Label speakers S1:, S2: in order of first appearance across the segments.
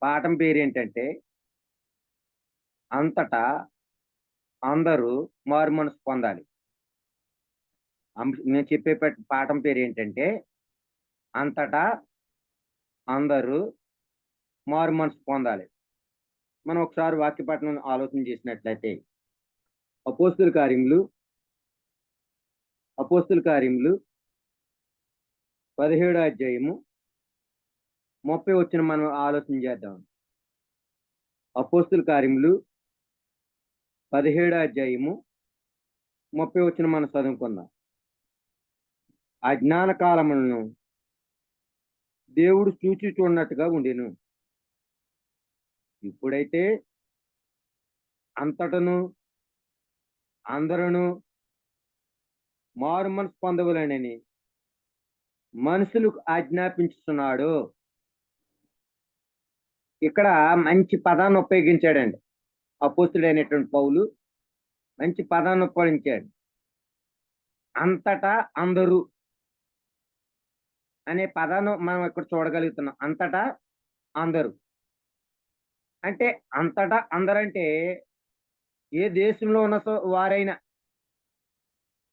S1: పాఠం పేరేంటంటే అంతటా అందరూ మారుమనసు పొందాలి. నేను చెప్పే పాఠం పేరేంటంటే అంతటా అందరూ మారుమనసు పొందాలి. మనం ఒకసారి వాక్య పఠనం ఆలోచన చేసినట్లయితే అపోస్తుల కార్యములు అపోస్తుల కార్యములు 17వ అధ్యాయము 30 వచ్చిన మనం ఆలోచన చేద్దాం. అపోస్తుల కార్యములు 17వ అధ్యాయము 30 వచ్చిన మనం చదువుకుందాం. అజ్ఞాన కాలములను దేవుడు చూచి చూడనట్టుగా ఉండెను. ఇప్పుడైతే అంతటను అందరూ మారు మనసు పొందవలెనని మనుషులకు ఆజ్ఞాపించుతున్నాడు. ఇక్కడ మంచి పదాన్ని ఉపయోగించాడండి అపోస్తుడైనటువంటి పౌలు. మంచి పదాన్ని ఉపయోగించాడు. అంతటా అందరూ అనే పదాన్ని మనం ఇక్కడ చూడగలుగుతున్నాం. అంతటా అందరూ అంటే అంతటా అందరంటే ఏ దేశంలో ఉన్న వారైనా,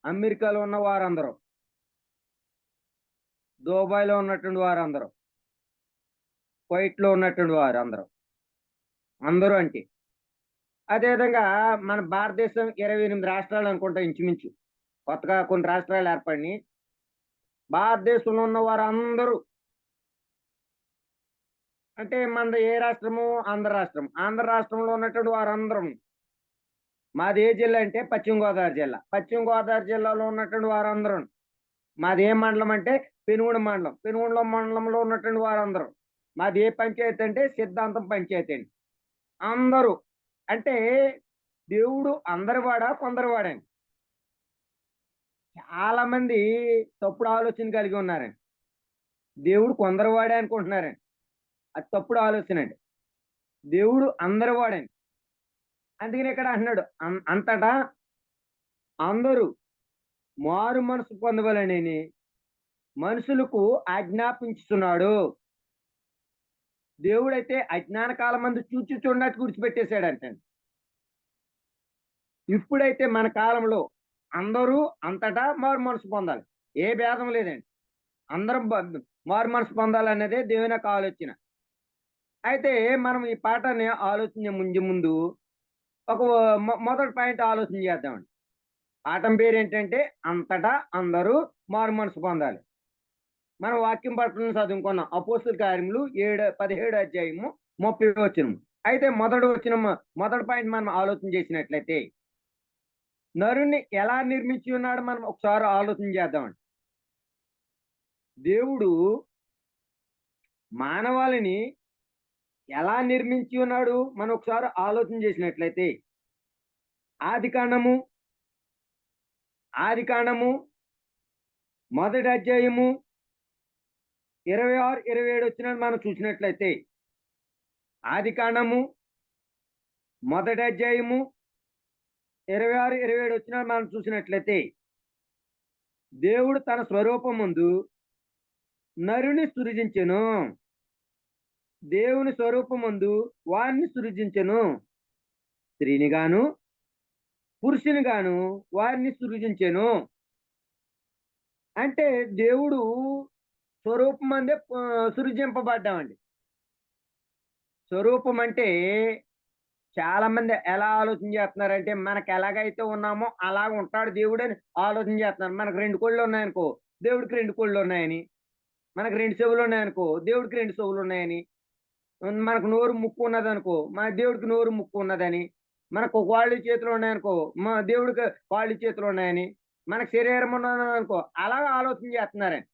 S1: అమెరికాలో ఉన్న వారందరూ, దుబాయ్లో ఉన్నటువంటి వారందరూ, కువైట్లో ఉన్నటువంటి వారందరూ, అందరూ అంటే అదేవిధంగా మన భారతదేశం 28 రాష్ట్రాలు అనుకుంటా ఇంచుమించు. కొత్తగా కొన్ని రాష్ట్రాలు ఏర్పడినాయి. భారతదేశంలో ఉన్న వారందరూ అంటే మనది ఏ రాష్ట్రము? ఆంధ్ర రాష్ట్రం. ఆంధ్ర రాష్ట్రంలో ఉన్నటువంటి వారందరం. మాది ఏ జిల్లా అంటే పశ్చిమ గోదావరి జిల్లా. పశ్చిమ గోదావరి జిల్లాలో ఉన్నటువంటి వారందరూ. మాది ఏ మండలం అంటే పెనుగొండ మండలం. పెనుగొండ మండలంలో ఉన్నటువంటి వారందరూ. మాది ఏ పంచాయతీ అంటే సిద్ధాంతం పంచాయతీ అండి. అందరూ అంటే దేవుడు అందరి వాడా కొందరి వాడండి. చాలా మంది తప్పుడు ఆలోచన కలిగి ఉన్నారండి. దేవుడు కొందరి వాడే అనుకుంటున్నారండి. అది తప్పుడు ఆలోచన అండి. దేవుడు అందరి వాడండి. అందుకని ఇక్కడ అంటున్నాడు అంతటా అందరూ మారు మనసు పొందవలనని మనుషులకు ఆజ్ఞాపించుతున్నాడు. దేవుడైతే అజ్ఞాన కాలం మందు చూచి చూడనట్టు గుడిచిపెట్టేశాడంటండి. ఇప్పుడైతే మన కాలంలో అందరూ అంతటా మారు మనసు పొందాలి. ఏ భేదం లేదండి. అందరం మారు మనసు పొందాలన్నదే దేవుని యొక్క ఆలోచన. అయితే మనం ఈ పాఠాన్ని ఆలోచించే ముందు ఒక మొదటి పాయింట్ ఆలోచన చేద్దామండి. పాఠం పేరేంటంటే అంతటా అందరూ మారు మనసు పొందాలి. మనం వాక్యం పట్టణం చదువుకున్నాం. అపోస్తుల కార్యములు 17వ అధ్యాయము 30వ వచనం. అయితే మొదటి పాయింట్ మనం ఆలోచన చేసినట్లయితే నరుణ్ణి ఎలా నిర్మించి ఉన్నాడు మనం ఒకసారి ఆలోచన చేద్దామండి. దేవుడు మానవాళిని ఎలా నిర్మించి ఉన్నాడు మనం ఒకసారి ఆలోచన చేసినట్లయితే ఆదికాండము మొదటి అధ్యాయము 26, 27 వచ్చిన మనం చూసినట్లయితే ఆదికాండము మొదటి అధ్యాయము 26, 27 వచ్చిన మనం చూసినట్లయితే దేవుడు తన స్వరూపమందు నరుని సృజించెను. దేవుని స్వరూపమందు వారిని సృజించెను. స్త్రీని గాను పురుషుని గాను వారిని సృజించెను. అంటే దేవుడు స్వరూపం అందే సృజింపబడ్డామండి. స్వరూపం అంటే చాలా మంది ఎలా ఆలోచన చేస్తున్నారంటే మనకు ఎలాగైతే ఉన్నామో అలాగ ఉంటాడు దేవుడు అని ఆలోచన చేస్తున్నారు. మనకు 2 కళ్ళు ఉన్నాయనుకో దేవుడికి 2 కళ్ళు ఉన్నాయని, మనకు 2 చెవులు ఉన్నాయనుకో దేవుడికి 2 చెవులు ఉన్నాయని, మనకు నోరు ముక్కు ఉన్నదనుకో మన దేవుడికి నోరు ముక్కు ఉన్నదని, మనకు కాళ్ళు చేతులు ఉన్నాయనుకో మా దేవుడికి కాళ్ళు చేతులు ఉన్నాయని, మనకు శరీరం ఉన్నదనుకో అలాగ ఆలోచన చేస్తున్నారండి.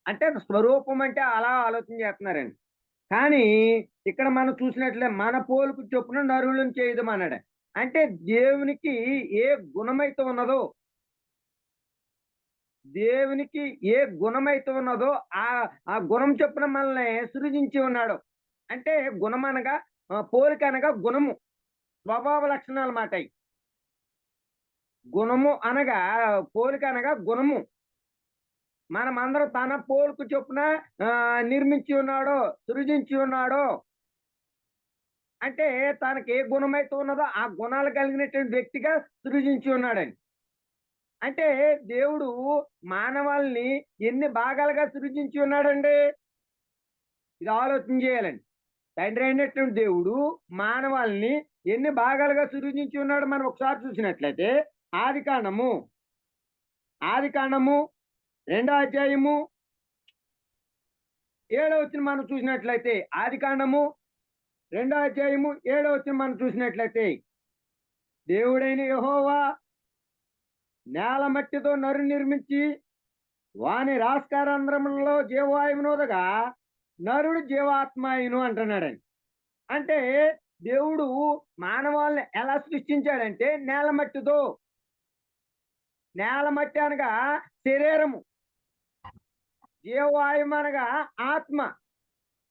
S1: అంటే స్వరూపం అంటే అలా ఆలోచన చేస్తున్నారండి. కానీ ఇక్కడ మనం చూసినట్లే మన పోలుకు చొప్పున నరులను చేయదమన్నాడు. అంటే దేవునికి ఏ గుణమైతే ఉన్నదో దేవునికి ఏ గుణమైతే ఉన్నదో ఆ గుణం చొప్పున మనల్ని సృజించి ఉన్నాడు. అంటే గుణం అనగా పోలిక అనగా గుణము, స్వభావ లక్షణాలు మాట. గుణము అనగా పోలిక అనగా గుణము. మనమందరం తన పోలుకు చొప్పున నిర్మించి ఉన్నాడో సృజించి ఉన్నాడో. అంటే తనకి ఏ గుణమైతే ఉన్నదో ఆ గుణాలు కలిగినటువంటి వ్యక్తిగా సృజించి ఉన్నాడండి. అంటే దేవుడు మానవాళిని ఎన్ని భాగాలుగా సృజించి ఉన్నాడండి? ఇది ఆలోచన చేయాలండి. తండ్రి అయినటువంటి దేవుడు మానవాళిని ఎన్ని భాగాలుగా సృజించి ఉన్నాడో మనం ఒకసారి చూసినట్లయితే ఆదికాండము, ఆదికాండము 2వ అధ్యాయము 7వ వచనం మనం చూసినట్లయితే ఆదికాండము 2వ అధ్యాయము 7వ వచనం మనం చూసినట్లయితే దేవుడైన యెహోవా నేల మట్టితో నరుని నిర్మించి వాని రాస్కారంధ్రములలో జీవవాయువునొదగా నరుడు జీవాత్మ అయును అంటున్నాడండి. అంటే దేవుడు మానవాళ్ళని ఎలా సృష్టించాడంటే నేల మట్టితో. నేల మట్టి అనగా శరీరము, జీవవాయువు అనగా ఆత్మ.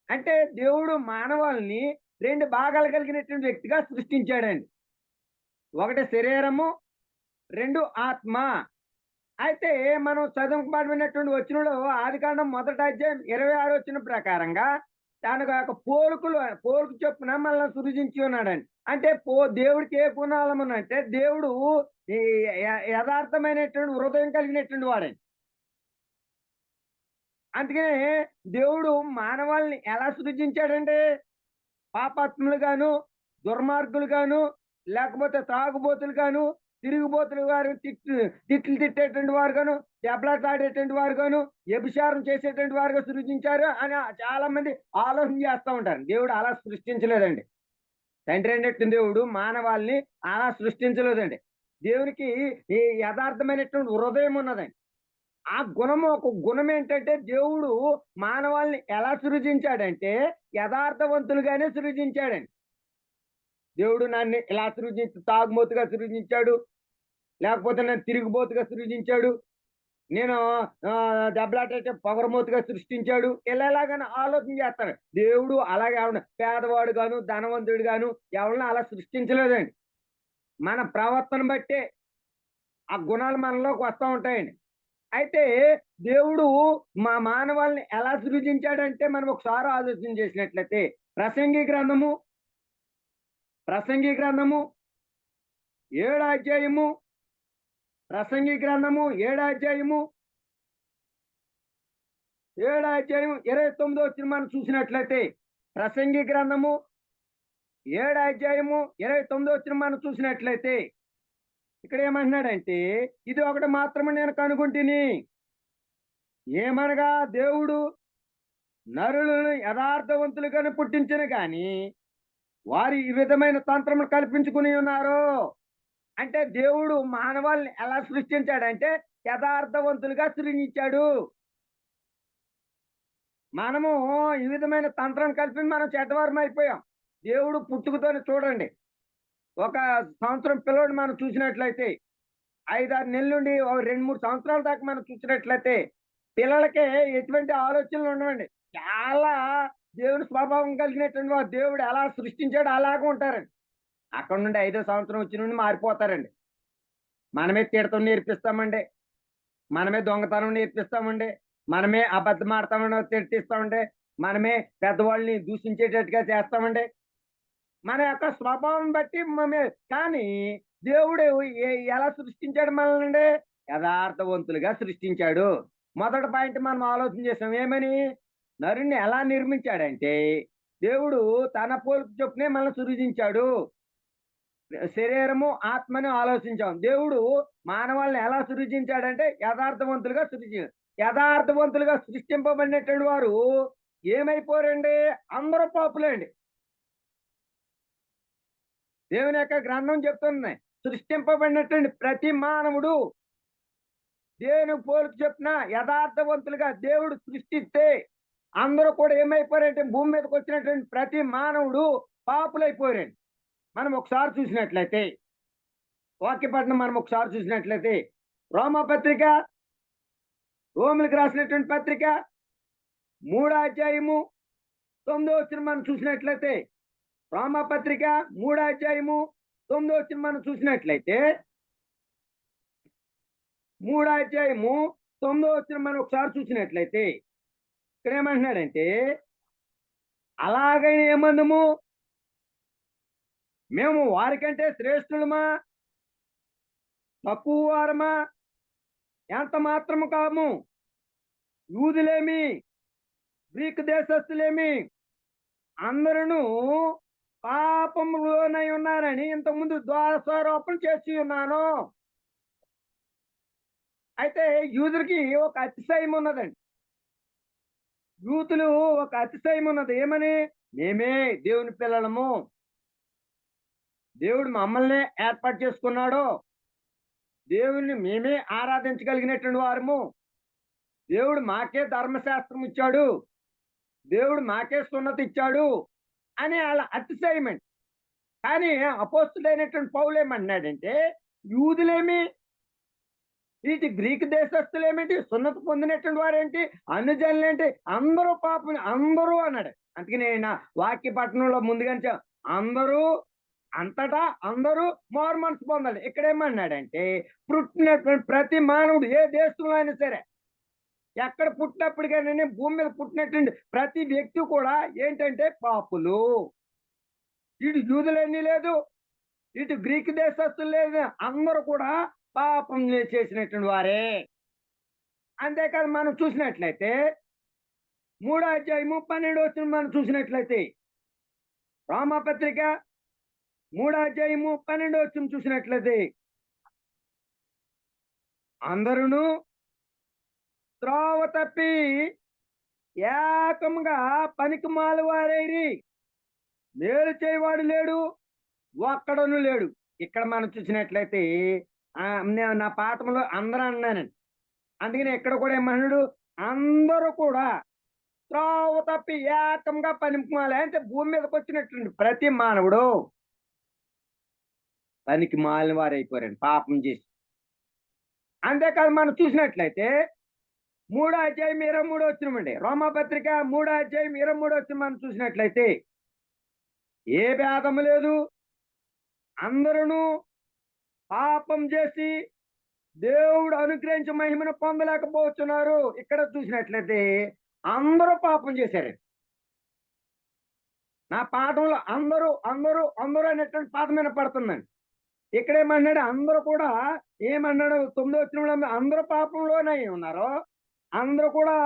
S1: అంటే దేవుడు మానవాళిని 2 భాగాలు కలిగినటువంటి వ్యక్తిగా సృష్టించాడండి. ఒకటి శరీరము, 2 ఆత్మ. అయితే మనం చదువుకోబడినటువంటి వచనంలో ఆదికాండం 1వ అధ్యాయం 26వ వచనం ప్రకారంగా తనకు ఒక పోలుకు చొప్పున మనల్ని సృజించి ఉన్నాడండి. అంటే దేవుడికి ఏ గుణాలు అంటే దేవుడు ఈ యథార్థమైనటువంటి హృదయం కలిగినటువంటి వాడండి. అందుకనే దేవుడు మానవాళిని ఎలా సృజించాడంటే పాపాత్ములు గాను, దుర్మార్గులు గాను, లేకపోతే తాగుబోతులు గాను, తిరుగుబోతులు గారు, తిట్లు తిట్టేటువంటి వారు గాను, దెబ్బలాటాడేటువంటి వారు గాను, వ్యభిచారం చేసేటువంటి వారుగా సృజించారు అని చాలా మంది ఆలోచన చేస్తూ ఉంటారు. దేవుడు అలా సృష్టించలేదండి. తండ్రి అయినటువంటి దేవుడు మానవాళిని అలా సృష్టించలేదండి. దేవునికి ఈ యథార్థమైనటువంటి హృదయం ఉన్నదండి. ఆ గుణము ఒక గుణం ఏంటంటే దేవుడు మానవాళిని ఎలా సృజించాడంటే యథార్థవంతులుగానే సృజించాడండి. దేవుడు నన్ను ఇలా తాగుమోతుగా సృజించాడు, లేకపోతే నన్ను తిరుగుబోతుగా సృజించాడు, నేను దెబ్బలాటైతే పొగరమోతుగా సృష్టించాడు, ఇలాగని ఆలోచన చేస్తాడు. దేవుడు అలాగే ఎవరిని పేదవాడు గాను, ధనవంతుడు గాను ఎవరిని అలా సృష్టించలేదండి. మన ప్రవర్తన బట్టే ఆ గుణాలు మనలోకి వస్తూ ఉంటాయండి. అయితే దేవుడు మానవాళిని ఎలా సృజించాడంటే మనం ఒకసారి ఆలోచన చేసినట్లయితే ప్రసంగి గ్రంథము 7వ అధ్యాయము, ప్రసంగి గ్రంథము 7వ అధ్యాయము 29వ వచనం మనం చూసినట్లయితే ప్రసంగి గ్రంథము 7వ అధ్యాయము 29వ వచనం మనం చూసినట్లయితే ఇక్కడ ఏమంటున్నాడంటే ఇది ఒకటి మాత్రమే నేను కనుగొంటిని. ఏమనగా దేవుడు నరులను యథార్థవంతులుగానే పుట్టించను గాని వారు ఈ విధమైన తంత్రములు కల్పించుకుని ఉన్నారు. అంటే దేవుడు మానవాళ్ళని ఎలా సృష్టించాడంటే యథార్థవంతులుగా సృజించాడు. మనము ఈ విధమైన తంత్రం కలిపి మనం చెడ్డవారం అయిపోయాం. దేవుడు పుట్టుకతోనే చూడండి, ఒక సంవత్సరం పిల్లోడు మనం చూసినట్లయితే 5-6 నెలల నుండి 2-3 సంవత్సరాల దాకా మనం చూసినట్లయితే పిల్లలకి ఎటువంటి ఆలోచనలు ఉండవండి. చాలా దేవుని స్వభావం కలిగినటువంటి వారు దేవుడు ఎలా సృష్టించాడో అలాగే ఉంటారండి. అక్కడ నుండి 5వ సంవత్సరం వచ్చి నుండి మారిపోతారండి. మనమే తిడతం నేర్పిస్తామండి, మనమే దొంగతనం నేర్పిస్తామండి, మనమే అబద్ధం ఆడతామని తిట్టిస్తామండి, మనమే పెద్దవాళ్ళని దూషించేటట్టుగా చేస్తామండి. మన యొక్క స్వభావం బట్టి కానీ దేవుడు ఎలా సృష్టించాడు మనల్ని? యథార్థవంతులుగా సృష్టించాడు. మొదటి పాయింట్ మనం ఆలోచన చేసాం. ఏమని? నరుణ్ణి ఎలా నిర్మించాడంటే దేవుడు తన పోలిక చొప్పునే మనల్ని సృజించాడు. శరీరము, ఆత్మని ఆలోచించాం. దేవుడు మానవాళ్ళని ఎలా సృజించాడంటే యథార్థవంతులుగా సృష్టింపబడినటువంటి వారు ఏమైపోరండి? అందరూ పాపులండి. దేవుని యొక్క గ్రంథం చెప్తున్నాయి, సృష్టింపబడినటువంటి ప్రతి మానవుడు దేవుని పోలిక చొప్పున యథార్థవంతులుగా దేవుడు సృష్టిస్తే అందరూ కూడా ఏమైపోయారంటే భూమి మీదకి వచ్చినటువంటి ప్రతి మానవుడు పాపులైపోయారండి. మనం ఒకసారి చూసినట్లయితే వాక్యపట్నం మనం ఒకసారి చూసినట్లయితే రోమపత్రిక, రోమిలకు రాసినటువంటి పత్రిక 3వ అధ్యాయము 9వ వచనం మనం చూసినట్లయితే, రోమపత్రిక 3వ అధ్యాయము 9వ వచనం మనం చూసినట్లయితే 3వ అధ్యాయము 9వ వచనం మనం ఒకసారి చూసినట్లయితే ఇక్కడ ఏమంటున్నాడంటే అలాగైనా ఏమందము మేము వారికంటే శ్రేష్ఠులమా, తక్కువ వారమా? ఎంత మాత్రము కాము. యూదులేమి, గ్రీకు దేశస్థులేమి, అందరూ పాపములోనై ఉన్నారని ఇంతకుముందు దోషారోపణ చేసి ఉన్నాను. అయితే యూదులకి ఒక అతిశయం ఉన్నదండి. యూతులు ఒక అతిశయం ఉన్నది. ఏమని? మేమే దేవుని పిల్లలము, దేవుడు మమ్మల్ని ఏర్పాటు చేసుకున్నాడు, దేవుణ్ణి మేమే ఆరాధించగలిగినటువంటి వారము, దేవుడు మాకే ధర్మశాస్త్రం ఇచ్చాడు, దేవుడు మాకే సున్నతి ఇచ్చాడు అని వాళ్ళ అతిశయమండి. కానీ అపోస్తుడైనటువంటి పౌలు ఏమన్నాడంటే, యూదులేమి, ఇటు గ్రీకు దేశస్తులేమిటి, సున్నతి పొందినటువంటి వారేంటి, అన్యజనులేంటి, అందరూ పాపం, అందరూ అన్నాడు. అందుకని నా వాక్య పట్టణంలో ముందుగానే అందరూ, అంతటా అందరూ మారు మనసు పొందాలి. ఇక్కడ ఏమన్నాడంటే, పుట్టినటువంటి ప్రతి మానవుడు ఏ దేశంలో అయినా సరే, ఎక్కడ పుట్టినప్పటికైనా భూమి మీద పుట్టినటువంటి ప్రతి వ్యక్తి కూడా ఏంటంటే పాపులు. ఇటు యూదులన్నీ లేదు, ఇటు గ్రీకు దేశస్తులు లేదు, అందరూ కూడా పాపం చేసినటువంటి వారే. అంతేకాదు మనం చూసినట్లయితే 3వ అధ్యాయము 12వ వచనం మనం చూసినట్లయితే, రోమాపత్రిక 3వ అధ్యాయము 12వ వచనం చూసినట్లయితే, అందరూ త్రోవ తప్పి ఏకముగా పనికి మాలవారైరి, మేలు చేయవాడు లేడు, ఒక్కడను లేడు. ఇక్కడ మనం చూసినట్లయితే నేను నా పాఠంలో అందరూ అన్నానండి. అందుకని ఇక్కడ కూడా ఏమన్నాడు, అందరూ కూడా త్రోవ తప్పి ఏకంగా పనికి మాల, అంటే భూమి మీదకి వచ్చినటువంటి ప్రతి మానవుడు పనికి మాలిన వారు అయిపోయారండి పాపం చేసి. అంతేకాదు మనం చూసినట్లయితే 3వ అధ్యాయం 23వ వచనం అండి, రోమాపత్రిక 3వ అధ్యాయం 23వ వచనం మనం చూసినట్లయితే, ఏ భేదము లేదు, అందరూ పాపం చేసి దేవుడు అనుగ్రహించి మహిమను పొందలేకపోతున్నారు. ఇక్కడ చూసినట్లయితే అందరూ పాపం చేశారు. నా పాఠంలో అందరూ అందరూ అందరూ అనేటువంటి పాఠం మీద పడుతుందండి. ఇక్కడ ఏమన్నాడు, అందరూ కూడా ఏమన్నాడు, 9వ వచనంలో అందరూ పాపంలోనే ఉన్నారు, అందరూ కూడా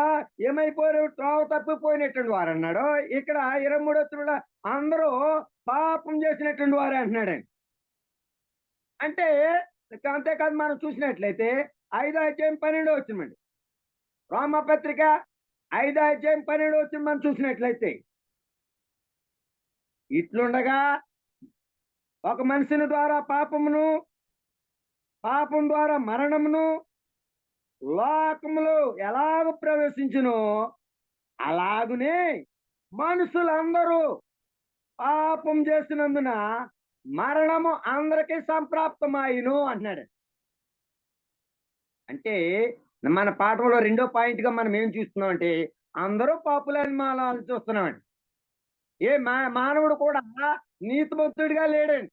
S1: ఏమైపోయారు, త్రోవ తప్పిపోయినటువంటి వారు అన్నాడు. ఇక్కడ 23వ వచనంలో అందరూ పాపం చేసినటువంటి వారే అంటున్నాడండి. అంటే అంతేకాదు మనం చూసినట్లయితే 5వ అధ్యాయం 12వ వచనం అండి, రోమాపత్రిక 5వ అధ్యాయం 12వ వచనం మనం చూసినట్లయితే, ఇట్లుండగా ఒక మనిషిని ద్వారా పాపమును, పాపం ద్వారా మరణమును లోకములో ఎలాగ ప్రవేశించునో అలాగునే మనుషులందరూ పాపం చేసినందున మరణము అందరికీ సంప్రాప్తమాయిను అంటున్నాడు. అంటే మన పాఠంలో 2వ పాయింట్ గా మనం ఏం చూస్తున్నాం అంటే, అందరూ పాపులని మనం చూస్తున్నామండి. ఏ మానవుడు కూడా నీతిమంతుడిగా లేడండి,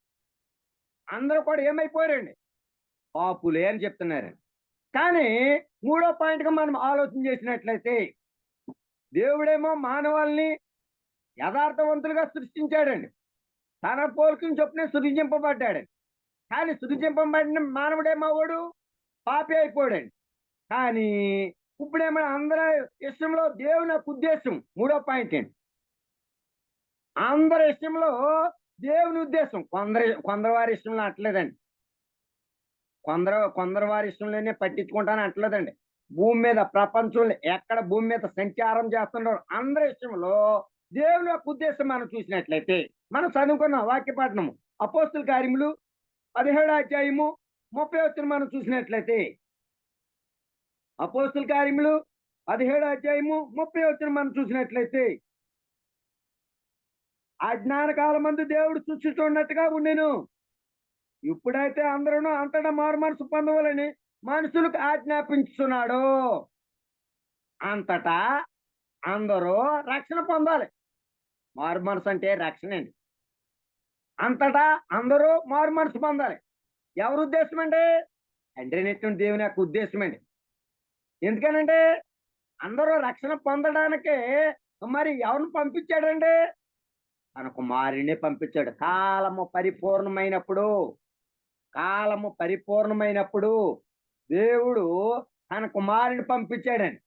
S1: అందరూ కూడా ఏమైపోయారండి, పాపులే అని చెప్తున్నారండి. కానీ 3వ పాయింట్ గా మనం ఆలోచన చేసినట్లయితే, దేవుడేమో మానవాల్ని యథార్థవంతులుగా సృష్టించాడండి, తన పోలికను చొప్పున సృజింపబడ్డాడండి. కానీ సృజింపబడిన మానవుడేమోవాడు పాపి అయిపోయాడండి. కానీ ఇప్పుడేమో అందరి విషయంలో దేవుని యొక్క ఉద్దేశం, 3వ పాయింట్ అండి, అందరి విషయంలో దేవుని ఉద్దేశం కొందరు వారి ఇష్టంలో అట్లేదండి, కొందరు వారి ఇష్టంలోనే పట్టించుకుంటాను అట్లేదండి. భూమి మీద ప్రపంచంలో ఎక్కడ భూమి మీద సంచారం చేస్తున్నారు అందరి విషయంలో దేవుని యొక్క ఉద్దేశం మనం చూసినట్లయితే, మనం చదువుకున్న వాక్య పఠనము అపోస్తుల కార్యములు 17వ అధ్యాయము 30వ వచనం మనం చూసినట్లయితే, అపోస్తుల కార్యములు 17వ అధ్యాయము 30వ వచనం మనం చూసినట్లయితే, అజ్ఞాన కాలమందు దేవుడు సృష్టిస్తున్నట్టుగా ఉండెను, ఇప్పుడైతే అందరూ అంతటా మారు మనసు పొందవాలని మనుషులకు ఆజ్ఞాపించుతున్నాడు. అంతటా అందరూ రక్షణ పొందాలి. మారు మనసు అంటే రక్షణ అండి. అంతటా అందరూ మారు మనసు పొందాలి. ఎవరి ఉద్దేశం అండి? తండ్రినటువంటి దేవుని యొక్క ఉద్దేశం అండి. ఎందుకనంటే అందరూ రక్షణ పొందడానికే మరి ఎవరిని పంపించాడండి? తన కుమారుణ్ణి పంపించాడు. కాలము పరిపూర్ణమైనప్పుడు దేవుడు తన కుమారుని పంపించాడని,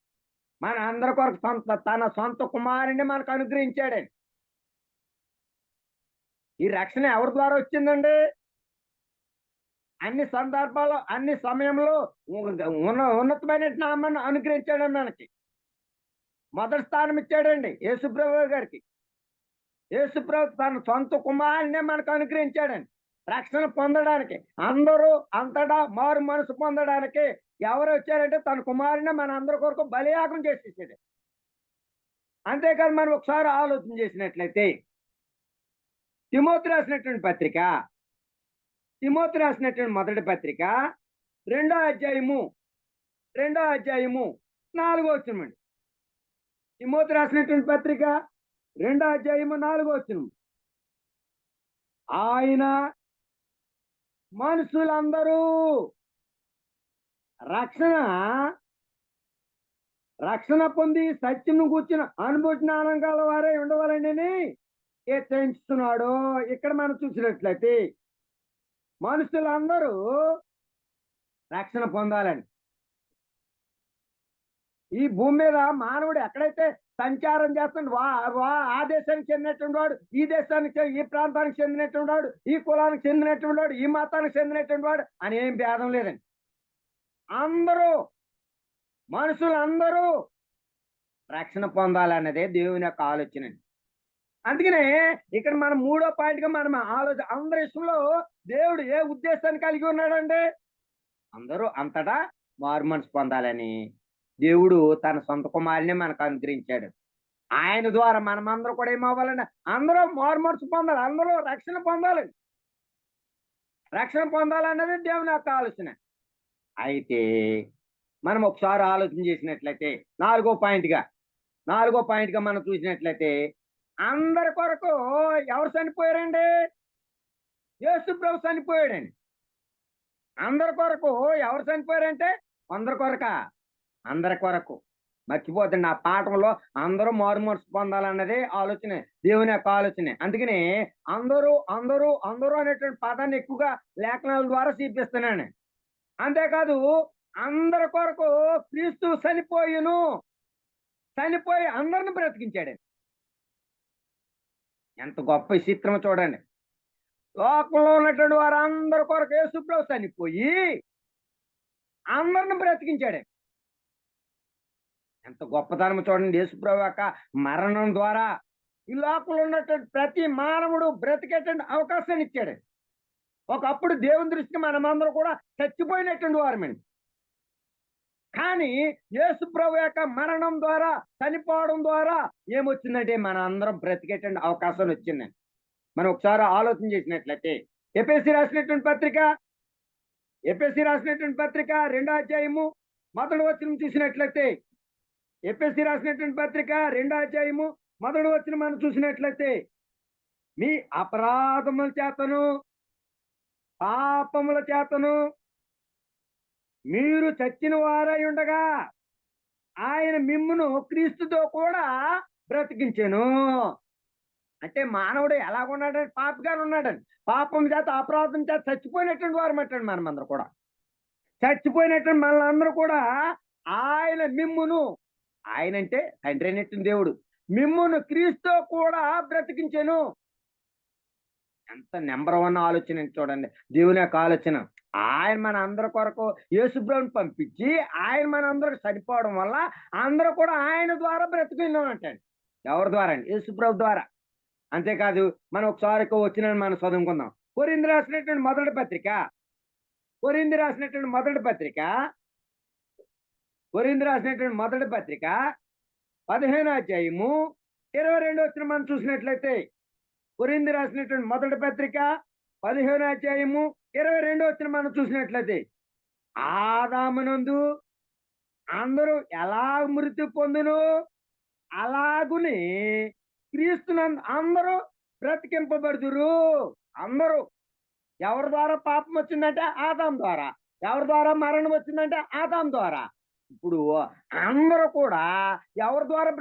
S1: మన అందరి కొరకు తన సొంత కుమారుని మనకు అనుగ్రహించాడని. ఈ రక్షణ ఎవరి ద్వారా వచ్చిందండి? అన్ని సందర్భాల్లో, అన్ని సమయంలో ఉన్నతమైన నామాన్ని అనుగ్రహించాడండి మనకి. మొదటి స్థానం ఇచ్చాడండి యేసుప్రభు గారికి. యేసుప్రభు తన సొంత కుమారునే మనకు అనుగ్రహించాడండి రక్షణ పొందడానికి. అందరూ అంతటా మారు మనసు పొందడానికి ఎవరు వచ్చారంటే తన కుమారునే మన అందరి కొరకు బలియాగం చేసేసాడు. అంతేకాదు, మనం ఒకసారి ఆలోచన చేసినట్లయితే తిమోతి రాసినటువంటి మొదటి పత్రిక 2వ అధ్యాయము 4వ వచనమండి. తిమోతి రాసినటువంటి పత్రిక 2వ అధ్యాయము 4వ వచనం. ఆయన మనుషులందరూ రక్షణ పొంది సత్యం కూర్చున్న అనుభవ జ్ఞానం గల వారే ఉండవాలని హెచ్చరిస్తున్నాడు. ఇక్కడ మనం చూసినట్లయితే మనుషులందరూ రక్షణ పొందాలని. ఈ భూమి మీద మానవుడు ఎక్కడైతే సంచారం చేస్తున్నాడు, ఆ దేశానికి చెందినటువంటి వాడు, ఈ దేశానికి, ఈ ప్రాంతానికి చెందినటువంటి వాడు, ఈ కులానికి చెందినటువంటి వాడు, ఈ మతానికి చెందినటువంటి వాడు అని ఏం భేదం లేదండి. మనుషులందరూ రక్షణ పొందాలన్నదే దేవుని యొక్క ఆలోచన. అందుకనే ఇక్కడ మనం 3వ పాయింట్గా మనం ఆలోచన, అందరి విషయంలో దేవుడు ఏ ఉద్దేశాన్ని కలిగి ఉన్నాడంటే అందరూ అంతటా మారు మనసు పొందాలని దేవుడు తన సొంత కుమారుని మనకు అనుగ్రహించాడు. ఆయన ద్వారా మనమందరూ కూడా ఏమవ్వాలంటే అందరూ మారు మనసు పొందాలి, అందరూ రక్షణ పొందాలన్నది దేవుని యొక్క ఆలోచన. అయితే మనం ఒకసారి ఆలోచన చేసినట్లయితే 4వ పాయింట్గా మనం చూసినట్లయితే అందరి కొరకు ఎవరు చనిపోయారండి? యేసు ప్రభు చనిపోయాడండి. అందరి కొరకు ఎవరు చనిపోయారంటే అందరి కొరకు. మర్చిపోతుంది ఆ పాఠంలో అందరూ మారు మనసు పొందాలన్నదే ఆలోచన, దేవుని యొక్క ఆలోచన. అందుకని అందరూ అనేటువంటి పదాన్ని ఎక్కువగా లేఖనాల ద్వారా చూపిస్తున్నాను. అంతేకాదు, అందరి కొరకు క్రీస్తు చనిపోయి అందరిని బ్రతికించాడు. ఎంత గొప్ప చిత్రం చూడండి. లోకంలో ఉన్నటువంటి వారు అందరి కొరకు యేసు ప్రభు చనిపోయి అందరిని బ్రతికించాడు. ఎంత గొప్పతనం చూడండి. యేసు ప్రభు యొక్క మరణం ద్వారా ఈ లోకంలో ఉన్నటువంటి ప్రతి మానవుడు బ్రతికేటువంటి అవకాశాన్ని ఇచ్చాడు. ఒకప్పుడు దేవుని దృష్టికి మనమందరం కూడా చచ్చిపోయినటువంటి వారమండి. కానీ యేసు ప్రభు యొక్క మరణం ద్వారా, చనిపోవడం ద్వారా ఏమొచ్చిందంటే మన అందరం బ్రతికేటువంటి అవకాశం వచ్చిందండి. మనం ఒకసారి ఆలోచన చేసినట్లయితే ఎఫెసీ రాసినటువంటి పత్రిక 2వ అధ్యాయము 1వ వచనం చూసినట్లయితే, ఎఫెసీ రాసినటువంటి పత్రిక 2వ అధ్యాయము 1వ వచనం మనం చూసినట్లయితే, మీ అపరాధముల చేతను పాపముల చేతను మీరు చచ్చిన వారై ఉండగా ఆయన మిమ్మును క్రీస్తుతో కూడా బ్రతికించెను. అంటే మానవుడు ఎలాగున్నాడంటే పాపిగానే ఉన్నాడండి. పాపం చేత, అపరాధం చేత చచ్చిపోయినటువంటి వారు మట్టండి. మనమందరూ కూడా చచ్చిపోయినటువంటి మనలందరూ కూడా ఆయన మిమ్మును, ఆయన అంటే తండ్రి అయినటువంటి దేవుడు, మిమ్మును క్రీస్తుతో కూడా బ్రతికించెను. ఎంత నెంబర్ 1 ఆలోచన చూడండి దేవుని యొక్క ఆలోచన. ఆయన మన అందరి కొరకు యేసు ప్రభువుని పంపించి ఆయన మన అందరికి చనిపోవడం వల్ల అందరూ కూడా ఆయన ద్వారా బ్రతికినామంటండి. ఎవరి ద్వారా అండి? యేసు ప్రభు ద్వారా. అంతేకాదు, మనం ఒకసారి వచ్చిన మనం చదువుకుందాం. కొరింథీ రాసినటువంటి మొదటి పత్రిక 15వ అధ్యాయము 22వ వచనం మనం చూసినట్లయితే, కొరింథీ రాసినటువంటి మొదటి పత్రిక 15వ అధ్యాయము 22వ వచనం మనం చూసినట్లయితే, ఆదామునందు అందరూ ఎలా మృతి పొందును అలాగుని క్రీస్తునందు అందరూ బ్రతికింపబడుదురు. అందరూ. ఎవరి ద్వారా పాపం వచ్చిందంటే ఆదాము ద్వారా. ఎవరి ద్వారా మరణం వచ్చిందంటే ఆదాము ద్వారా. ఇప్పుడు అందరూ కూడా ఎవరి ద్వారా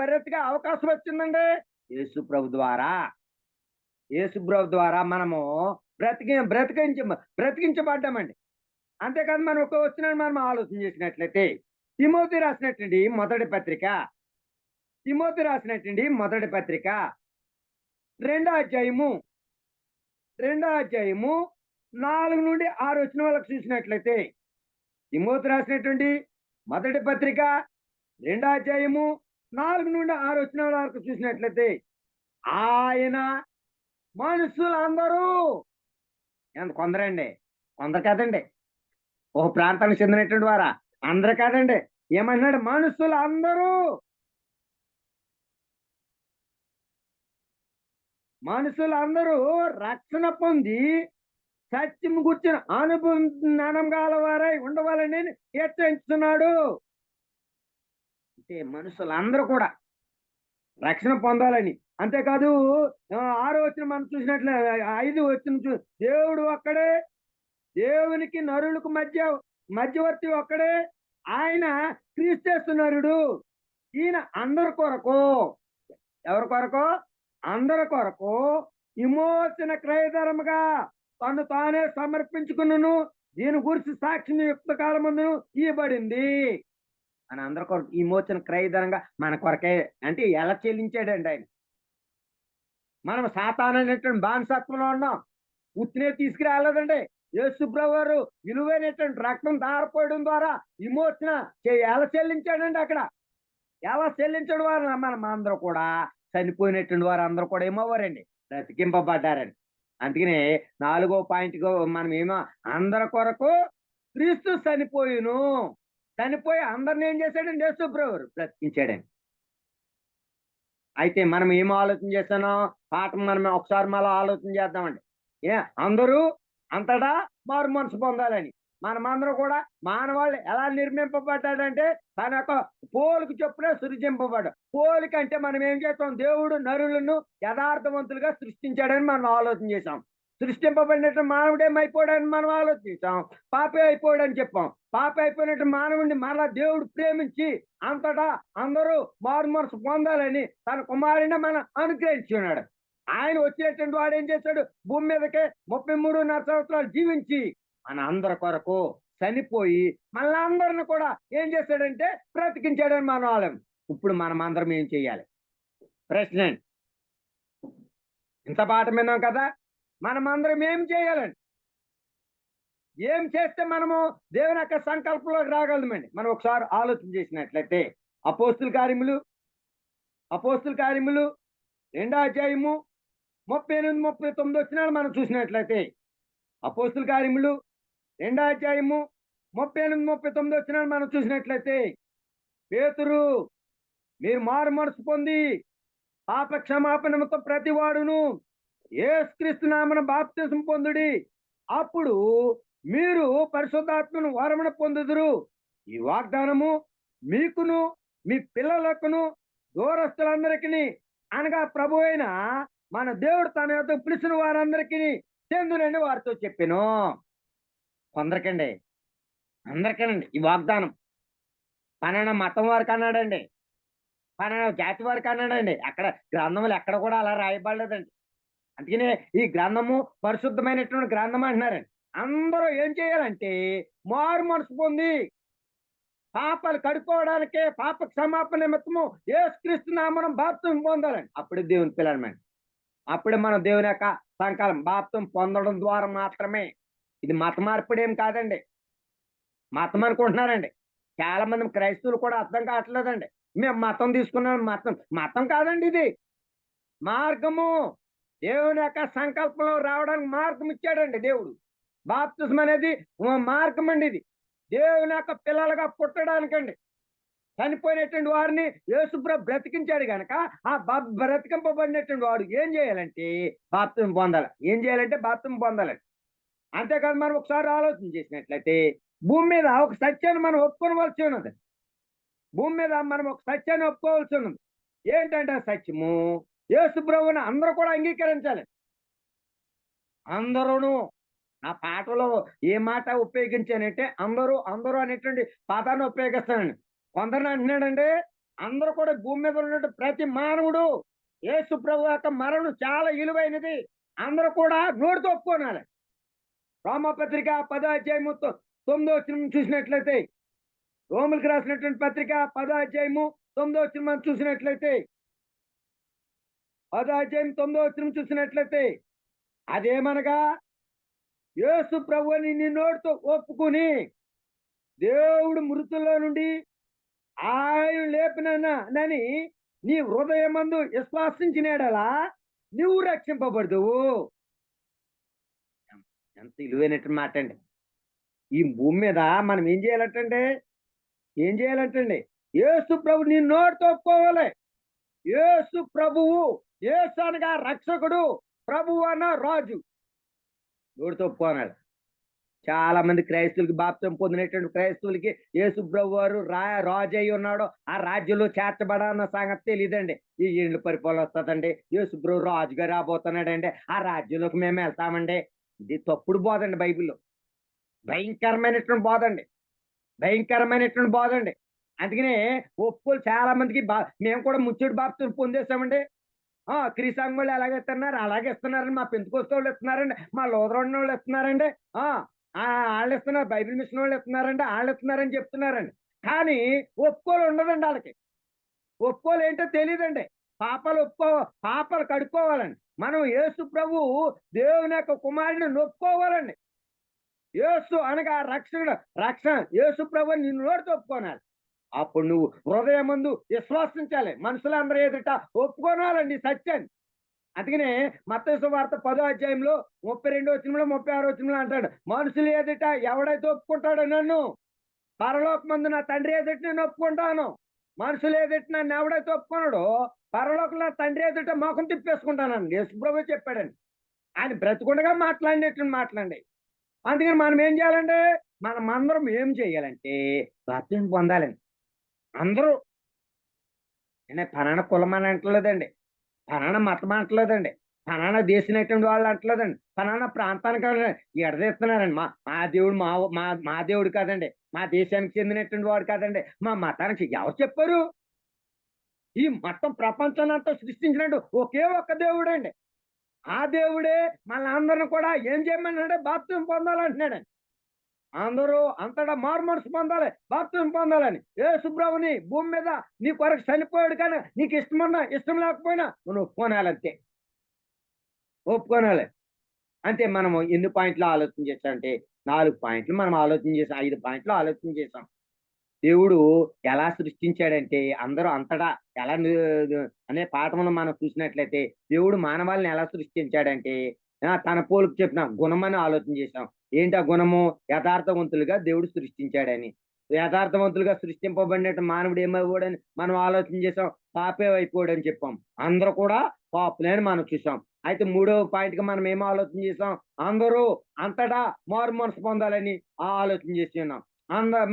S1: బ్రతికే అవకాశం వచ్చిందండి? యేసు ప్రభు ద్వారా. యేసుప్రభు ద్వారా మనము బ్రతికించబడ్డామండి. అంతేకాదు మనం ఒక వచనాన్ని మనం ఆలోచన చేసినట్లయితే తిమోతి రాసినటువంటి మొదటి పత్రిక, తిమోతి రాసినటువంటి మొదటి పత్రిక రెండో అధ్యాయము, రెండో అధ్యాయము 4-6 వచనం వరకు చూసినట్లయితే, తిమోతి రాసినటువంటి మొదటి పత్రిక రెండో అధ్యాయము 4-6 వచనాల వరకు చూసినట్లయితే, ఆయన మనుషులందరూ ఎంత కొందరండి, కొందరు కాదండి, ఒక ప్రాంతానికి చెందినటువంటి వారా, అందరు కాదండి. ఏమంటున్నాడు? మనుషులందరూ, మనుషులందరూ రక్షణ పొంది సత్యము గుర్చిన అనుభవం జ్ఞానం గల వారై ఉండవాలని హెచ్చరిస్తున్నాడు. అంటే మనుషులందరూ కూడా రక్షణ పొందాలని. అంతేకాదు 6 వచనం మనం చూసినట్లే, 5 వచనం దేవుడు ఒక్కడే, దేవునికి నరులకు మధ్యవర్తి ఒక్కడే, ఆయన క్రీస్తు నరుడు. ఈయన అందరి కొరకు, ఎవరి కొరకు? అందరి కొరకు విమోచన క్రయధరముగా తను తానే సమర్పించుకును, దీని గురించి సాక్షిని యుక్త కాలమందును ఇవ్వబడింది. మన అందరి కొరకు విమోచన క్రయధరంగా మన కొరకే. అంటే ఎలా చెల్లించాడండి ఆయన? మనం సాతాను అనేటువంటి బానిసత్వంలో ఉన్నాం, ఉత్తినే తీసుకురాలేదండి. యేసుప్రభు వారు విలువైనటువంటి రక్తం ధారపోయడం ద్వారా విమోచన ఎలా చెల్లించాడండి అక్కడ? ఎలా చెల్లించడం వారు మనం అందరూ కూడా చనిపోయినటువంటి వారు అందరూ కూడా ఏమవ్వారండి? బ్రతికింపబడ్డారండి. అందుకనే 4వ పాయింట్‌గా మనం ఏమో అందరి కొరకు క్రీస్తు చనిపోయును. చనిపోయి అందరిని ఏం చేశాడండి? యేసుప్రభు వారు బ్రతికించాడండి. అయితే మనం ఏం ఆలోచన చేస్తున్నాం? పాఠం మనం ఒకసారి మళ్ళా ఆలోచన చేద్దామండి. అందరూ అంతటా మారు మనసు పొందాలని. మనమందరం కూడా మానవాళి ఎలా నిర్మింపబడ్డాడంటే తన యొక్క పోలిక చొప్పున సృజింపబడ్డాడు. పోలిక అంటే మనం ఏం చేస్తాం? దేవుడు నరులను యథార్థవంతులుగా సృష్టించాడని మనం ఆలోచన చేసాం. సృష్టింపబడినట్టు మానవుడేమైపోయాడని మనం ఆలోచించాం. పాపే అయిపోయాడని చెప్పాం. పాపి అయిపోయినట్టు మానవుడిని మరలా దేవుడు ప్రేమించి అంతటా అందరూ మారు మనసు పొందాలని తన కుమారుని మనం అనుగ్రహించున్నాడు. ఆయన వచ్చినటువంటి వాడు ఏం చేశాడు? భూమి మీదకే 33.5 సంవత్సరాలు జీవించి మన అందరి కొరకు చనిపోయి మళ్ళా అందరిని కూడా ఏం చేశాడంటే బ్రతికించాడని మనం వాళ్ళం. ఇప్పుడు మనం అందరం ఏం చెయ్యాలి? ప్రశ్న. ఇంత పాట విన్నాం కదా, మనం అందరం ఏం చేయాలండి? ఏం చేస్తే మనము దేవుని యొక్క సంకల్పంలోకి రాగలమండి? మనం ఒకసారి ఆలోచన చేసినట్లయితే అపోస్తుల కార్యములు, అపోస్తుల కార్యములు 2వ అధ్యాయము 38-39 వచనాలు మనం చూసినట్లయితే, అపోస్తుల కార్యములు 2వ అధ్యాయము 38-39 వచనాలు మనం చూసినట్లయితే, పేతురు మీరు మారు మనసు పొంది పాప క్షమాపణతో ప్రతి వాడును యేసుక్రీస్తు నామమున బాప్తిసం పొందుడి, అప్పుడు మీరు పరిశుద్ధాత్మను వరమున పొందుదురు. ఈ వాగ్దానము మీకును మీ పిల్లలకును దూరస్తులందరికీ, అనగా ప్రభు అయిన మన దేవుడు తన యొద్ద పిలిచిన వారందరికీ చెందునని వారితో చెప్పాను. కొందరికండి, అందరికేనండి ఈ వాగ్దానం. పలానా మతం వారికి అన్నాడండి, పలానా జాతి వారికి అన్నాడండి. అక్కడ గ్రంథములు ఎక్కడ కూడా అలా రాయబడలేదండి. అందుకనే ఈ గ్రంథము పరిశుద్ధమైనటువంటి గ్రంథం అంటున్నారండి. అందరూ ఏం చేయాలంటే మారు మనసు పొంది పాపాలు కడుక్కోవడానికే పాప క్షమాపణ నిమిత్తము యేసుక్రీస్తు నామమున బాప్తిసం పొందాలండి. అప్పుడే దేవుని పిల్లలమండి. అప్పుడే మనం దేవుని యొక్క సంకల్పం బాప్తిసం పొందడం ద్వారా మాత్రమే. ఇది మత మార్పిడి ఏం కాదండి. మతం అనుకుంటున్నారండి చాలా మంది క్రైస్తవులు కూడా. అర్థం కావట్లేదండి. మేము మతం తీసుకున్నాం. మతం మతం కాదండి, ఇది మార్గము. దేవుని యొక్క సంకల్పంలో రావడానికి మార్గం ఇచ్చాడండి దేవుడు. బాప్తిసం అనేది మార్గం అండి. ఇది దేవుని యొక్క పిల్లలుగా పుట్టడానికండి. చనిపోయినటువంటి వారిని యేసుప్రభు బ్రతికించాడు గనక ఆ బ్రతికింపబడినటువంటి వాడు ఏం చేయాలంటే బాప్తిసం పొందాలి. ఏం చేయాలంటే బాప్తిసం పొందాలి. అంతేకాదు మనం ఒకసారి ఆలోచన చేసినట్లయితే భూమి మీద ఒక సత్యాన్ని మనం ఒప్పుకోవలసి ఉన్నది. భూమి మీద మనం ఒక సత్యాన్ని ఒప్పుకోవాల్సి ఉన్నది. ఏంటంటే ఆ సత్యము యేసుప్రభువుని అందరూ కూడా అంగీకరించాలి. అందరూను. నా పాటలో ఏ మాట ఉపయోగించానంటే అందరూ అందరూ అనేటువంటి పదాన్ని ఉపయోగిస్తానండి. కొందరిని అంటున్నాడండి, అందరూ కూడా భూమి మీద ఉన్నటువంటి ప్రతి మానవుడు యేసుప్రభు యొక్క మరణం చాలా విలువైనది. అందరూ కూడా నోటితో ఒప్పుకోనాలి. రోమపత్రిక 10వ అధ్యాయము 9వ వచనం చూసినట్లయితే, రోములకు రాసినటువంటి పత్రిక 10వ అధ్యాయము 9వ వచనం మనం చూసినట్లయితే, 10వ అధ్యాయం 9వ వచనం చూసినట్లయితే, అదేమనగా యేసు ప్రభువుని నీ నోటితో ఒప్పుకుని దేవుడు మృతుల్లో నుండి ఆయన లేపినని నీ హృదయమందు విశ్వాసించినడలా నువ్వు రక్షింపబడదువు. ఎంత విలువైనట్టు మాట అండి. ఈ భూమి మీద మనం ఏం చేయాలంటండి, యేసు ప్రభు నీ నోటితో ఒప్పుకోవాలి. యేసు ప్రభువు, యేసు అనగా రక్షకుడు, ప్రభువు అన్న రాజు, నోటితో ఒప్పుకోనాలి. చాలా మంది క్రైస్తవులకి బాప్తిసం పొందినటువంటి క్రైస్తవులకి యేసు ప్రభు వారు రాజు అయి ఉన్నాడు, ఆ రాజ్యంలో చేర్చబడాలన్న సంగతి తెలియదండి. ఈ ఇండ్ల పరిపాలన వస్తుందండి, యేసు ప్రభు రాజుగా రాబోతున్నాడండి, ఆ రాజ్యంలోకి మేము వెళ్తామండి. ఇది తప్పుడు బోధ అండి. బైబిల్లో భయంకరమైనటువంటి బోధ అండి, భయంకరమైనటువంటి బోధ అండి. అందుకనే ఒప్పుకోలు చాలా మందికి మేము కూడా ముచ్చుడు బాప్తిసం పొందేశామండి, క్రీసాంగ్ వాళ్ళు ఎలాగ ఇస్తున్నారు అలాగే ఇస్తున్నారండి, మా పెంతుకొస్తే వాళ్ళు ఇస్తున్నారండి, మా లోదరొండ వాళ్ళు ఇస్తున్నారండి, వాళ్ళు ఇస్తున్నారు, బైబిల్ మిషన్ వాళ్ళు ఇస్తున్నారండి, వాళ్ళు ఇస్తున్నారని చెప్తున్నారండి. కానీ ఒప్పుకోలు ఉండదండి వాళ్ళకి. ఒప్పుకోలు ఏంటో తెలియదండి. పాపాలు కడుక్కోవాలండి. మనం యేసు ప్రభు దేవుని యొక్క కుమారుని నొప్పుకోవాలండి. యేసు అనగా రక్షణ యేసు ప్రభు నిన్ను నోటితో ఒప్పుకోనాలి. అప్పుడు నువ్వు హృదయమందు విశ్వాసించాలి, మనుషులందరూ ఎదుట ఒప్పుకోనాలండి సత్యాన్ని. అందుకనే మత్తయి సువార్త 10వ అధ్యాయంలో 32వ వచనంలో 36వ వచనంలో అంటాడు, మనుషులు ఎదుట ఎవడైతే ఒప్పుకుంటాడో నన్ను, పరలోకమందు నా తండ్రి ఎదుట నేను ఒప్పుకుంటాను. మనుషులు ఎదుట నన్ను ఎవడైతే ఒప్పుకున్నాడో పరలోకంలో నా తండ్రి ఎదుట మోకం తిప్పేసుకుంటానండి. యేసుప్రభు చెప్పాడండి. ఆయన బ్రతుకుండగా మాట్లాడినట్టు మాట్లాడండి. అందుకని మనం ఏం చేయాలంటే, మనమందరం ఏం చేయాలంటే బాప్తిసం పొందాలండి. అందరూ ఫలానా కులం అని అంటలేదండి, ఫలానా మతం అంటలేదండి, ఫలానా దేశమైనటువంటి వాళ్ళు అంటలేదండి, ఫలానా ప్రాంతానికి ఎడదీస్తున్నారండి. మా మా దేవుడు మా మా మా దేవుడు కాదండి, మా దేశానికి చెందినటువంటి వాడు కాదండి, మా మతానికి ఎవరు చెప్పారు? ఈ మొత్తం ప్రపంచాన్ని అంతా సృష్టించినట్టు ఒకే ఒక్క దేవుడండి. ఆ దేవుడే మనందరిని కూడా ఏం చేయమన్నాడే, బాప్తిసం పొందాలంటున్నాడండి. అందరూ అంతటా మారు మనసు పొందాలి, బాప్తిసం పొందాలని. యేసు ప్రభువుని భూమి మీద నీ కొరకు చనిపోయాడు, కానీ నీకు ఇష్టమన్నా ఇష్టం లేకపోయినా నువ్వు ఒప్పుకోనాలంతే, ఒప్పుకోనాలి అంతే. మనము ఎన్ని పాయింట్లు ఆలోచన చేశామంటే 4 పాయింట్లు మనం ఆలోచన చేసాం, 5 పాయింట్లు ఆలోచన చేసాం. దేవుడు ఎలా సృష్టించాడంటే అందరూ అంతటా ఎలా అనే పాఠంలో మనం చూసినట్లయితే, దేవుడు మానవాళిని ఎలా సృష్టించాడంటే తన పోలిక చెప్పిన గుణమని ఆలోచన చేశాం. ఏంటి ఆ గుణము? యథార్థవంతులుగా దేవుడు సృష్టించాడని. యథార్థవంతులుగా సృష్టింపబడినట్టు మానవుడు ఏమైపోయాడని మనం ఆలోచన చేసాం, పాపే అయిపోయాడని చెప్పాం. అందరూ కూడా పాపులే అని మనం చూసాం. అయితే 3వ పాయింట్ గా మనం ఏం ఆలోచన చేసాం? అందరూ అంతటా మారు మనసు పొందాలని ఆలోచన చేసి ఉన్నాం.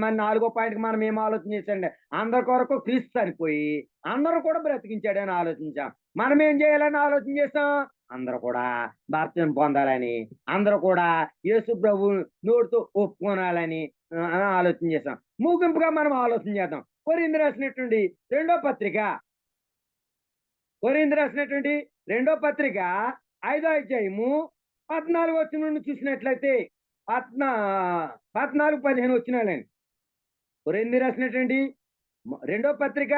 S1: మరి 4వ పాయింట్ కి మనం ఏం ఆలోచన చేసండి? అందరి కొరకు క్రీస్తు చనిపోయి అందరూ కూడా బ్రతికించాడని ఆలోచించాం. మనం ఏం చేయాలని ఆలోచన చేసాం? అందరూ కూడా బాప్తిసం పొందాలని, అందరూ కూడా యేసు ప్రభు నోటితో ఒప్పుకోనాలని ఆలోచన చేసాం. ముగింపుగా మనం ఆలోచన చేద్దాం. కొరింథీ రాసినటువంటి రెండో పత్రిక 5వ అధ్యాయము 14వ వచనం నుండి చూసినట్లయితే, 14-15 వచనాలండి. కొరింథీ రాసినటువంటి రెండో పత్రిక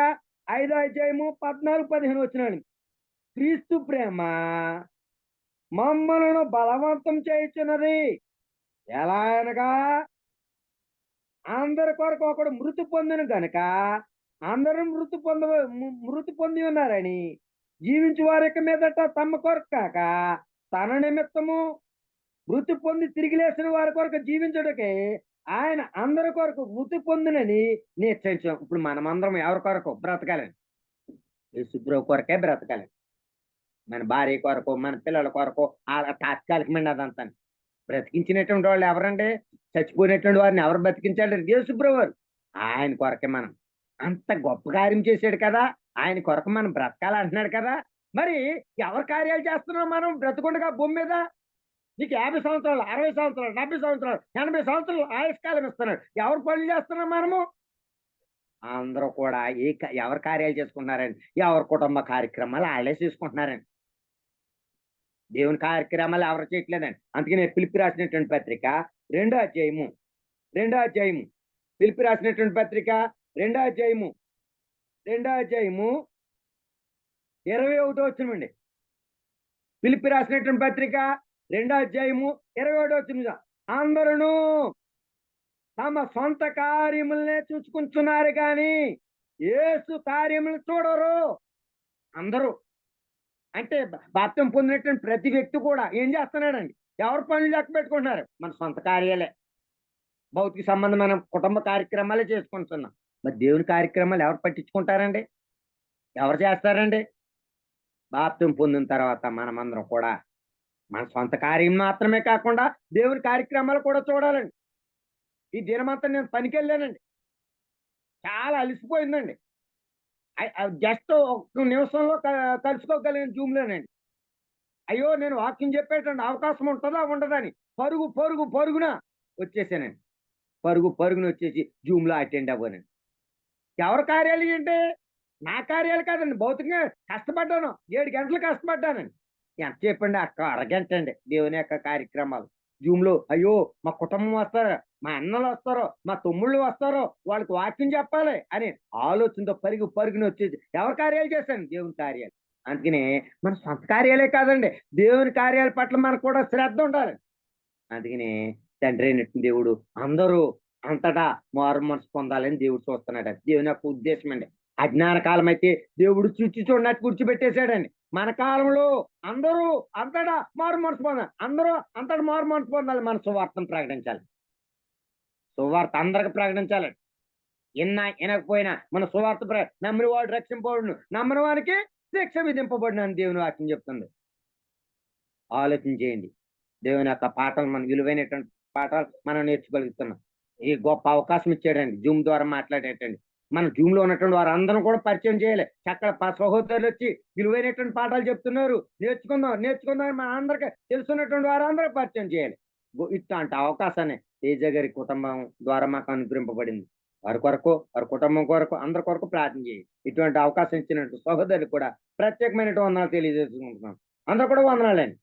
S1: 5వ అధ్యాయము 14-15 వచనాలండి. క్రీస్తు ప్రేమ మమ్మలను బలవంతం చేయుచున్నది. ఎలా అనగా అందరి కొరకు ఒకడు మృతి పొందిన గనుక అందరూ మృతి పొంది ఉన్నారని, జీవించు వారి మీదట తమ కొరకు కాక తన నిమిత్తము మృతి పొంది తిరిగి లేచిన వారి కొరకు జీవించడానికి ఆయన అందరి కొరకు మృతి పొందినని నిశ్చయించాం. ఇప్పుడు మనమందరం ఎవరి కొరకు బ్రతకాలని? యేసుప్రభు కొరకే బ్రతకాలి. మన భార్య కొరకు, మన పిల్లల కొరకు తాత్కాలికమైన అదంతా. బ్రతికించినటువంటి వాళ్ళు ఎవరండి? చచ్చిపోయినటువంటి వారిని ఎవరు బ్రతికించాడు? యేసుప్రభు వారు. ఆయన కొరకే మనం అంత గొప్ప కార్యం చేశాడు కదా, ఆయన కొరకు మనం బ్రతకాలంటున్నాడు కదా. మరి ఎవరి కార్యాలు చేస్తున్నాం మనం బ్రతకుండగా భూమి మీద? నీకు 50 సంవత్సరాలు, 60 సంవత్సరాలు, 70 సంవత్సరాలు, 80 సంవత్సరాలు ఆయుష్కాలం ఇస్తున్నాడు. ఎవరు పనులు చేస్తున్నాం మనము? అందరూ కూడా ఎవరి కార్యాలు చేసుకుంటున్నారండి? ఎవరి కుటుంబ కార్యక్రమాలు వాళ్ళే చేసుకుంటున్నారండి. దేవుని కార్యక్రమాలు ఎవరు చేయట్లేదండి. అందుకనే ఫిలిప్పి రాసినటువంటి పత్రిక రెండో అధ్యాయము రెండో అధ్యాయము ఫిలిప్పి రాసినటువంటి పత్రిక రెండో అధ్యాయము 21 వచనమండి. ఫిలిప్పి రాసినటువంటి పత్రిక రెండో అధ్యాయము 21 వచనం. అందరూ తమ సొంత కార్యములనే చూసుకుంటున్నారు కానీ యేసు కార్యములు చూడరు. అందరూ అంటే బాప్తిసం పొందినటువంటి ప్రతి వ్యక్తి కూడా ఏం చేస్తున్నాడండి? ఎవరి పనులు లెక్క పెట్టుకుంటున్నారు? మన సొంత కార్యాలే, భౌతిక సంబంధమైన కుటుంబ కార్యక్రమాలే చేసుకుంటున్నాం. మరి దేవుని కార్యక్రమాలు ఎవరు పట్టించుకుంటారండి? ఎవరు చేస్తారండి? బాప్తిసం పొందిన తర్వాత మనమందరం కూడా మన సొంత కార్యం మాత్రమే కాకుండా దేవుని కార్యక్రమాలు కూడా చూడాలండి. ఈ దినమంతా నేను పనికెళ్ళానండి. చాలా అలిసిపోయిందండి. జస్ట్ ఒక్క నిమిషంలో కలుసుకోగలిగిన జూమ్‌లోనండి. అయ్యో! నేను వాక్యం చెప్పేటువంటి అవకాశం ఉంటదా? ఉండదా? అని పరుగున వచ్చేసానండి. పరుగున వచ్చేసి జూమ్‌లో అటెండ్ అవ్వానండి. ఎవరి కార్యాలు ఏంటి? నా కార్యాలు కాదండి. భౌతికంగా కష్టపడ్డాను. 7 గంటలు కష్టపడ్డానండి. ఎంతసేపండి? అరగంటండి దేవుని యొక్క కార్యక్రమాలు. జూమ్‌లో అయ్యో! మా కుటుంబం వస్తారు, మా అన్నలు వస్తారు, మా తమ్ముళ్ళు వస్తారు, వాళ్ళకి వాక్యం చెప్పాలి అని ఆలోచనతో పరుగున వచ్చేసి ఎవరి కార్యాలు చేశాను? దేవుని కార్యాలు. అందుకనే మన సొంత కార్యాలే కాదండి, దేవుని కార్యాల పట్ల మనకు కూడా శ్రద్ధ ఉండాలి. అందుకనే తండ్రి అయినటువంటి దేవుడు అందరూ అంతటా మారు మనసు పొందాలని దేవుడు చూస్తున్నాడు. దేవుని యొక్క ఉద్దేశం అండి. అజ్ఞాన కాలం అయితే దేవుడు చూచి చూడనట్టు కూర్చోబెట్టేశాడండి. మన కాలంలో అందరూ అంతటా మారు మనసు పొందాలి. అందరూ అంతటా మారు మనసు పొందాలి. మన సువార్తను ప్రకటించాలి. సువార్త అందరికి ప్రకటించాలండి. వినకపోయినా మన సువార్త నమ్మిన వాడు రక్షింపబడును, నమ్మని వానికి శిక్ష విధింపబడును అని దేవుని వాక్యం చెప్తుంది. ఆలోచన చేయండి. దేవుని యొక్క పాఠాలు, మన విలువైనటువంటి పాఠాలు మనం నేర్చుకోగలుగుతున్నాం. ఈ గొప్ప అవకాశం ఇచ్చాడండి జూమ్ ద్వారా మాట్లాడేటండి. మన జూమ్ లో ఉన్నటువంటి వారందరం కూడా పరిచయం చేయాలి. చక్కగా సహోదరులు వచ్చి విలువైనటువంటి పాఠాలు చెప్తున్నారు, నేర్చుకుందాం అని మన అందరికి తెలుసున్నటువంటి వారందరూ పరిచయం చేయాలి. ఇట్లాంటి అవకాశాన్ని తేజ గారి కుటుంబం ద్వారా మాకు అనుగ్రహింపబడింది. వారి కొరకు, వారి కుటుంబం కొరకు, అందరి కొరకు ప్రార్థన చేయాలి. ఇటువంటి అవకాశం ఇచ్చినట్టు సహోదరులు కూడా ప్రత్యేకమైనటువంటి వందనాలు తెలియజేసుకుంటున్నాం. అందరూ కూడా వందనాలండి.